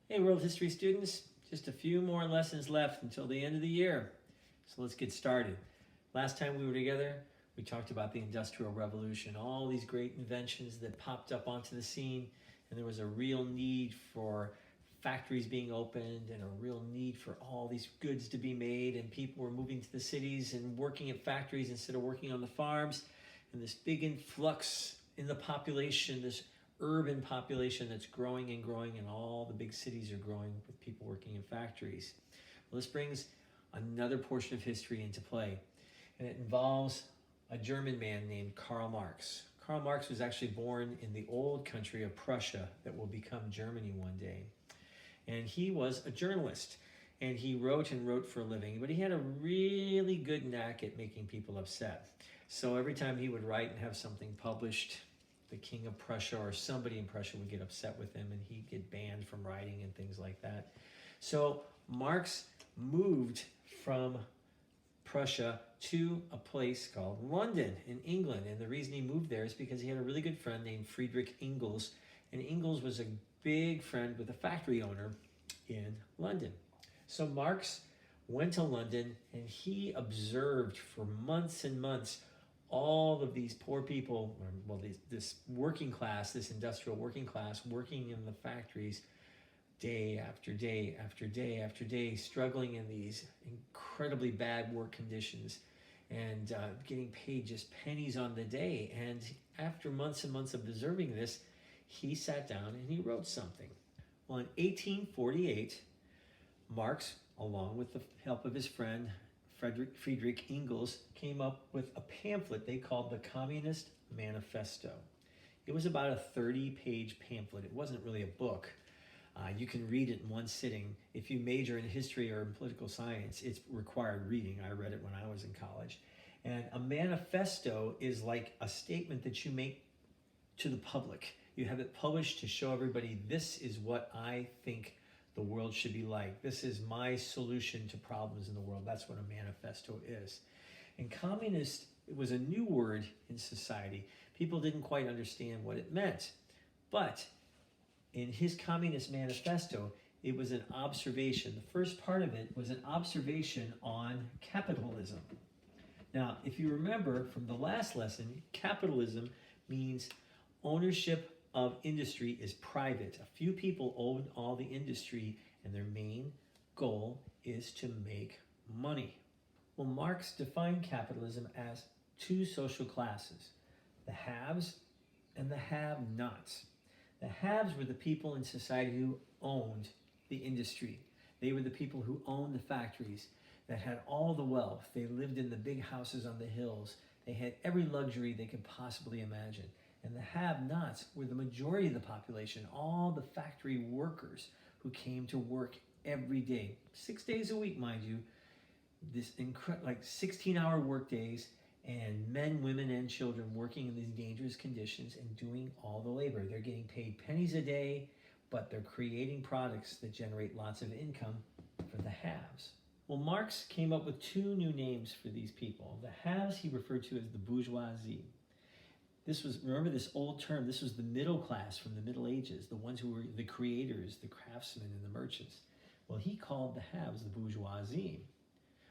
Hey, world history students, just a few more lessons left until the end of the year. So let's get started. Last time we were together, we talked about the Industrial Revolution, all these great inventions that popped up onto the scene, and there was a real need for factories being opened and a real need for all these goods to be made, and people were moving to the cities and working at factories instead of working on the farms, and this big influx in the population, this urban population that's growing and growing, and all the big cities are growing with people working in factories. Well, this brings another portion of history into play, and it involves a German man named Karl Marx. Karl Marx was actually born in the old country of Prussia that will become Germany one day. And he was a journalist, and he wrote and wrote for a living, but he had a really good knack at making people upset. So every time he would write and have something published, the king of Prussia or somebody in Prussia would get upset with him, and he'd get banned from writing and things like that. So Marx moved from Prussia to a place called London in England. And the reason he moved there is because he had a really good friend named Friedrich Engels. And Engels was a big friend with a factory owner in London. So Marx went to London, and he observed for months and months all of these poor people, this working class, this industrial working class, working in the factories day after day after day after day, struggling in these incredibly bad work conditions and getting paid just pennies on the day. And after months and months of observing this, he sat down and he wrote something. Well, in 1848, Marx, along with the help of his friend Friedrich Engels, came up with a pamphlet they called the Communist Manifesto. It was about a 30-page pamphlet. It wasn't really a book. You can read it in one sitting. If you major in history or in political science, it's required reading. I read it when I was in college. And a manifesto is like a statement that you make to the public. You have it published to show everybody, this is what I think the world should be like. This is my solution to problems in the world. That's what a manifesto is. And communist, it was a new word in society. People didn't quite understand what it meant. But in his Communist Manifesto, it was an observation. The first part of it was an observation on capitalism. Now, if you remember from the last lesson, capitalism means ownership of industry is private. A few people own all the industry, and their main goal is to make money. Well, Marx defined capitalism as two social classes, the haves and the have-nots. The haves were the people in society who owned the industry. They were the people who owned the factories, that had all the wealth. They lived in the big houses on the hills. They had every luxury they could possibly imagine. And the have-nots were the majority of the population, all the factory workers who came to work every day, 6 days a week, mind you, this like 16-hour work days, and men, women, and children working in these dangerous conditions and doing all the labor. They're getting paid pennies a day, but they're creating products that generate lots of income for the haves. Well, Marx came up with two new names for these people. The haves he referred to as the bourgeoisie. This was, remember this old term, this was the middle class from the Middle Ages, the ones who were the creators, the craftsmen and the merchants. Well, he called the haves the bourgeoisie,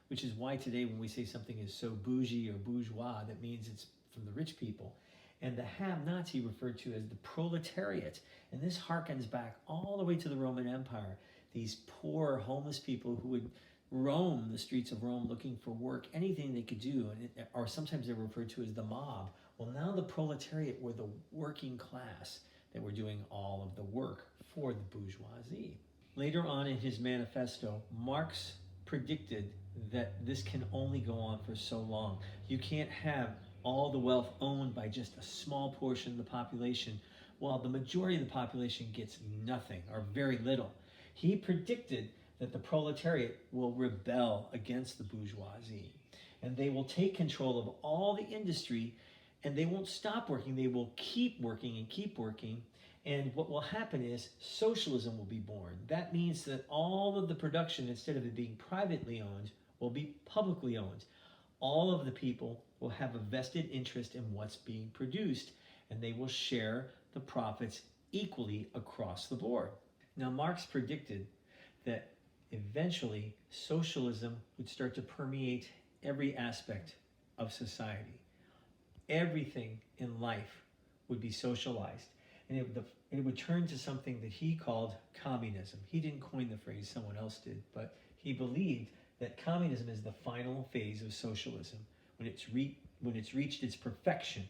which is why today when we say something is so bougie or bourgeois, that means it's from the rich people. And the have-nots he referred to as the proletariat. And this harkens back all the way to the Roman Empire. These poor, homeless people who would roam the streets of Rome looking for work, anything they could do, or sometimes they were referred to as the mob. Well, now the proletariat were the working class that were doing all of the work for the bourgeoisie. Later on in his manifesto, Marx predicted that this can only go on for so long. You can't have all the wealth owned by just a small portion of the population, while the majority of the population gets nothing or very little. He predicted that the proletariat will rebel against the bourgeoisie, and they will take control of all the industry, and they won't stop working. They will keep working and keep working. And what will happen is socialism will be born. That means that all of the production, instead of it being privately owned, will be publicly owned. All of the people will have a vested interest in what's being produced, and they will share the profits equally across the board. Now, Marx predicted that eventually socialism would start to permeate every aspect of society. Everything in life would be socialized, and it would turn to something that he called communism. He didn't coin the phrase, someone else did, but he believed that communism is the final phase of socialism. When it's reached its perfection,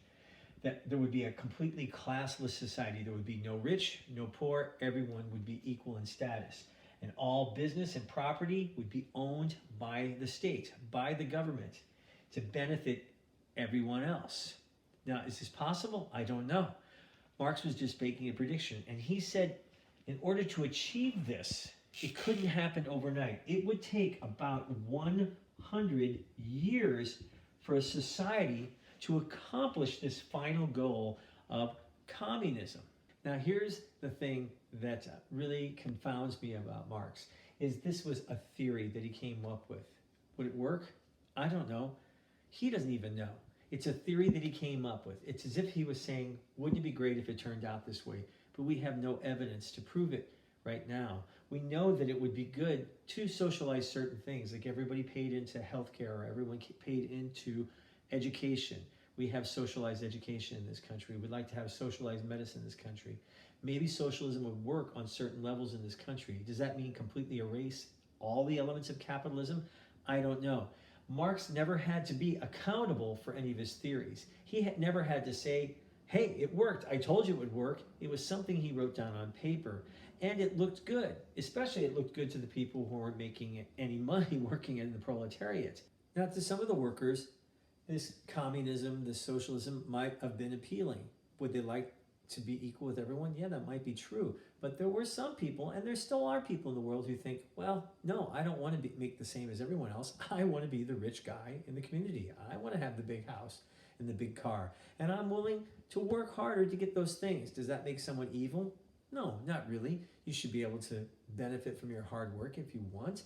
that there would be a completely classless society. There would be no rich, no poor. Everyone would be equal in status. And all business and property would be owned by the state, by the government, to benefit everyone else. Now, is this possible? I don't know. Marx was just making a prediction. And he said, in order to achieve this, it couldn't happen overnight. It would take about 100 years for a society to accomplish this final goal of communism. Now, here's the thing that really confounds me about Marx, is this was a theory that he came up with. Would it work? I don't know. He doesn't even know. It's a theory that he came up with. It's as if he was saying, wouldn't it be great if it turned out this way? But we have no evidence to prove it right now. We know that it would be good to socialize certain things, like everybody paid into healthcare or everyone paid into education. We have socialized education in this country. We'd like to have socialized medicine in this country. Maybe socialism would work on certain levels in this country. Does that mean completely erase all the elements of capitalism? I don't know. Marx never had to be accountable for any of his theories. He never had to say, hey, it worked. I told you it would work. It was something he wrote down on paper. And it looked good. Especially it looked good to the people who weren't making any money working in the proletariat. Now, to some of the workers, this communism, this socialism might have been appealing. Would they like to be equal with everyone? Yeah, that might be true. But there were some people, and there still are people in the world who think, well, no, I don't want to make the same as everyone else. I want to be the rich guy in the community. I want to have the big house and the big car. And I'm willing to work harder to get those things. Does that make someone evil? No, not really. You should be able to benefit from your hard work if you want.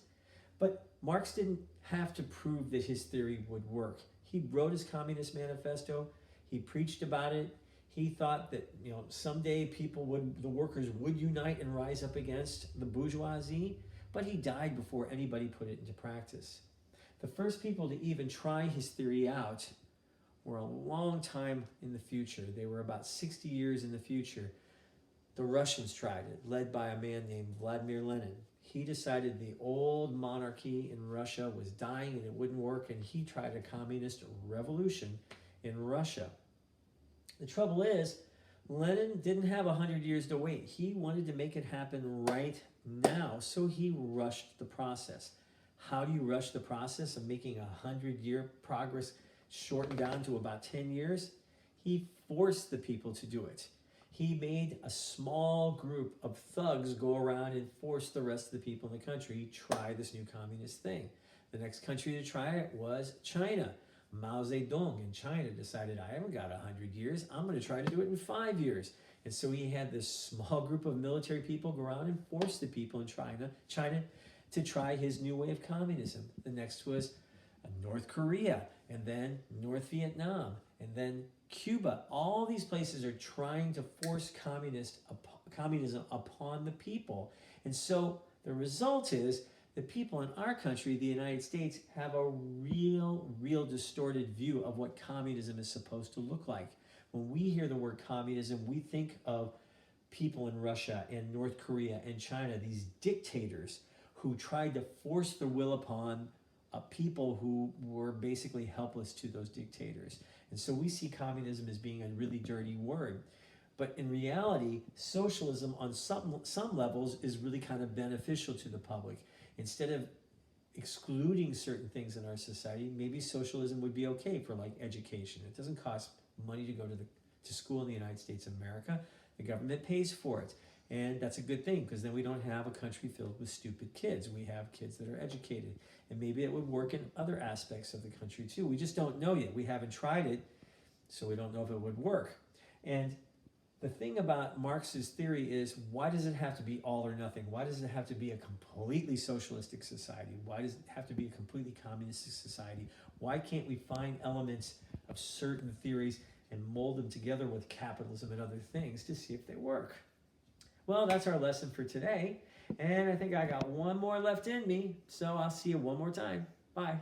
But Marx didn't have to prove that his theory would work. He wrote his Communist Manifesto. He preached about it. He thought that, someday the workers would unite and rise up against the bourgeoisie, but he died before anybody put it into practice. The first people to even try his theory out were a long time in the future. They were about 60 years in the future. The Russians tried it, led by a man named Vladimir Lenin. He decided the old monarchy in Russia was dying and it wouldn't work, and he tried a communist revolution in Russia. The trouble is, Lenin didn't have 100 years to wait. He wanted to make it happen right now, so he rushed the process. How do you rush the process of making a 100-year progress shortened down to about 10 years? He forced the people to do it. He made a small group of thugs go around and force the rest of the people in the country to try this new communist thing. The next country to try it was China. Mao Zedong in China decided, I haven't got 100 years. I'm going to try to do it in 5 years. And so he had this small group of military people go around and force the people in China to try his new way of communism. The next was North Korea, and then North Vietnam, and then Cuba. All these places are trying to force communism upon the people. And so the result is the people in our country, the United States, have a real distorted view of what communism is supposed to look like. When we hear the word communism, we think of people in Russia and North Korea and China, these dictators who tried to force their will upon people who were basically helpless to those dictators. And so we see communism as being a really dirty word. But in reality, socialism on some levels is really kind of beneficial to the public. Instead of excluding certain things in our society, maybe socialism would be okay for like education. It doesn't cost money to go to school in the United States of America. The government pays for it. And that's a good thing, because then we don't have a country filled with stupid kids. We have kids that are educated. And maybe it would work in other aspects of the country too. We just don't know yet. We haven't tried it, so we don't know if it would work. And the thing about Marx's theory is, why does it have to be all or nothing? Why does it have to be a completely socialistic society? Why does it have to be a completely communistic society? Why can't we find elements of certain theories and mold them together with capitalism and other things to see if they work? Well, that's our lesson for today. And I think I got one more left in me. So I'll see you one more time. Bye.